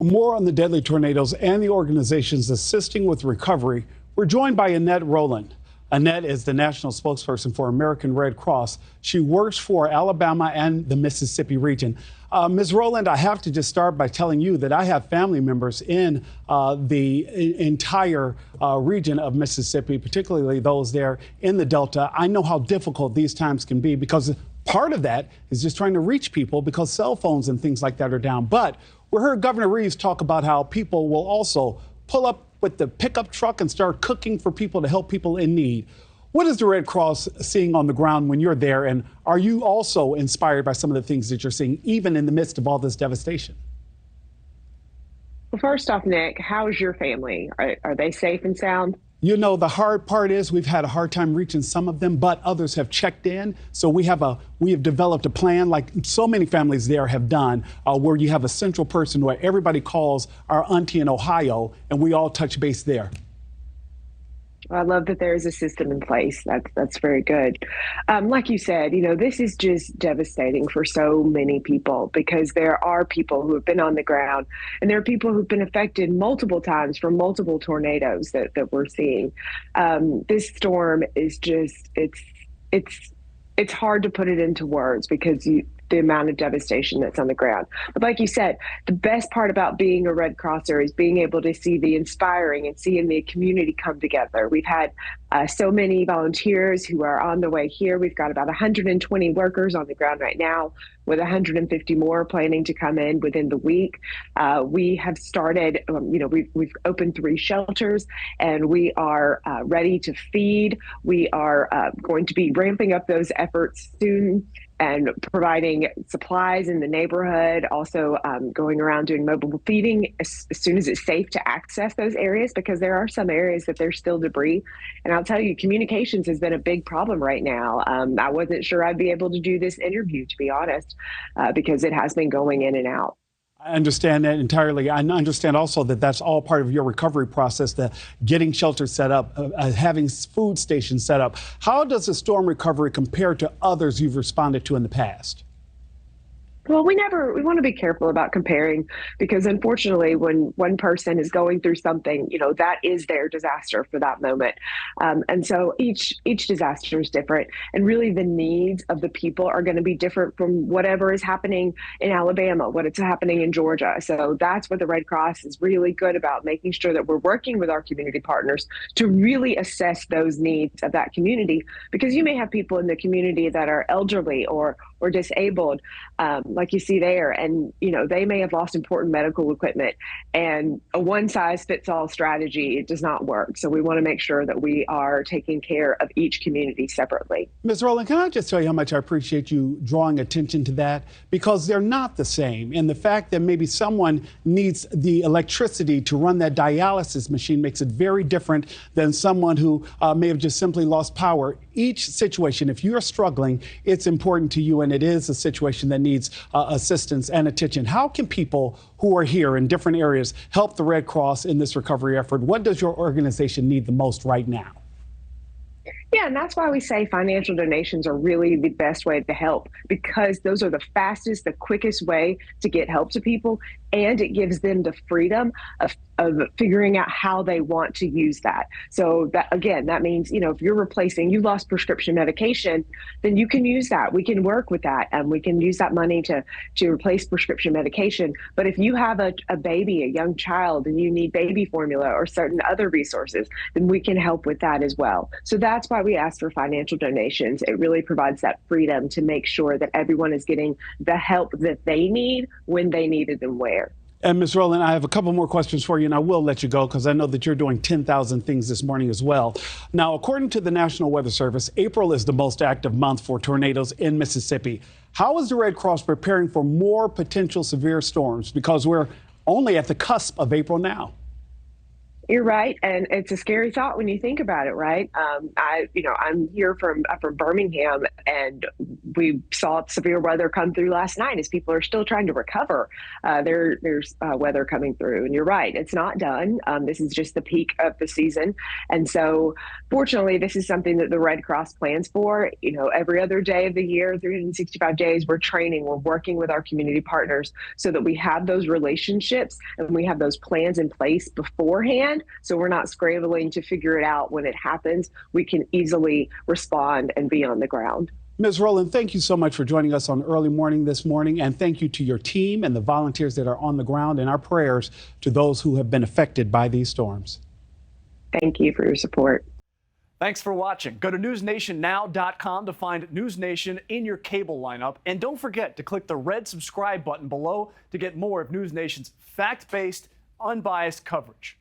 More on the deadly tornadoes and the organizations assisting with recovery. We're joined by Annette Rowland. Annette is the national spokesperson for American Red Cross. She works for Alabama and the Mississippi region. Ms. Rowland, I have to just start by telling you that I have family members in the entire region of Mississippi, particularly those there in the Delta. I know how difficult these times can be because part of that is just trying to reach people because cell phones and things like that are down. But we heard Governor Reeves talk about how people will also pull up with the pickup truck and start cooking for people to help people in need. What is the Red Cross seeing on the ground when you're there? And are you also inspired by some of the things that you're seeing, even in the midst of all this devastation? Well, first off, Nick, how's your family? Are they safe and sound? You know, the hard part is we've had a hard time reaching some of them, but others have checked in. So we have developed a plan like so many families there have done, where you have a central person where everybody calls our auntie in Ohio and we all touch base there. I love that there is a system in place. That's very good. Like you said, this is just devastating for so many people because there are people who have been on the ground and there are people who've been affected multiple times from multiple tornadoes that we're seeing. This storm is just, it's hard to put it into words because the amount of devastation that's on the ground. But like you said, the best part about being a Red Crosser is being able to see the inspiring and seeing the community come together. We've had so many volunteers who are on the way here. We've got about 120 workers on the ground right now, with 150 more planning to come in within the week. We have started, we've opened 3 shelters and we are ready to feed. We are going to be ramping up those efforts soon and providing supplies in the neighborhood, also going around doing mobile feeding as soon as it's safe to access those areas, because there are some areas that there's still debris. And I'll tell you, communications has been a big problem right now. I wasn't sure I'd be able to do this interview, to be honest, because it has been going in and out. I understand that entirely. I understand also that that's all part of your recovery process, the getting shelters set up, having food stations set up. How does the storm recovery compare to others you've responded to in the past? Well, we want to be careful about comparing because unfortunately, when one person is going through something, that is their disaster for that moment. And so each disaster is different. And really the needs of the people are going to be different from whatever is happening in Alabama, what is happening in Georgia. So that's what the Red Cross is really good about, making sure that we're working with our community partners to really assess those needs of that community, because you may have people in the community that are elderly or disabled, like you see there, and they may have lost important medical equipment, and a one-size-fits-all strategy, it does not work. So we want to make sure that we are taking care of each community separately. Ms. Rowland, can I just tell you how much I appreciate you drawing attention to that, because they're not the same. And the fact that maybe someone needs the electricity to run that dialysis machine makes it very different than someone who may have just simply lost power. Each situation, if you're struggling, it's important to you, and it is a situation that needs assistance and attention. How can people who are here in different areas help the Red Cross in this recovery effort? What does your organization need the most right now? Yeah, and that's why we say financial donations are really the best way to help, because those are the fastest, the quickest way to get help to people, and it gives them the freedom of figuring out how they want to use that. So that, again, that means, if you're you lost prescription medication, then you can use that. We can work with that, and we can use that money to replace prescription medication. But if you have a baby, a young child, and you need baby formula or certain other resources, then we can help with that as well. So that's why we ask for financial donations. It really provides that freedom to make sure that everyone is getting the help that they need when they need it and where. And Ms. Rowland, I have a couple more questions for you, and I will let you go because I know that you're doing 10,000 things this morning as well. Now, according to the National Weather Service, April is the most active month for tornadoes in Mississippi. How is the Red Cross preparing for more potential severe storms? Because we're only at the cusp of April now. You're right, and it's a scary thought when you think about it, right? I'm here from Birmingham, and we saw severe weather come through last night as people are still trying to recover. There's weather coming through, and you're right, it's not done. This is just the peak of the season, and so fortunately, this is something that the Red Cross plans for. You know, every other day of the year, 365 days, we're training, we're working with our community partners so that we have those relationships and we have those plans in place beforehand. So we're not scrambling to figure it out when it happens. We can easily respond and be on the ground. Ms. Rowland, thank you so much for joining us on Early Morning this morning. And thank you to your team and the volunteers that are on the ground, and our prayers to those who have been affected by these storms. Thank you for your support. Thanks for watching. Go to newsnationnow.com to find NewsNation in your cable lineup. And don't forget to click the red subscribe button below to get more of NewsNation's fact-based, unbiased coverage.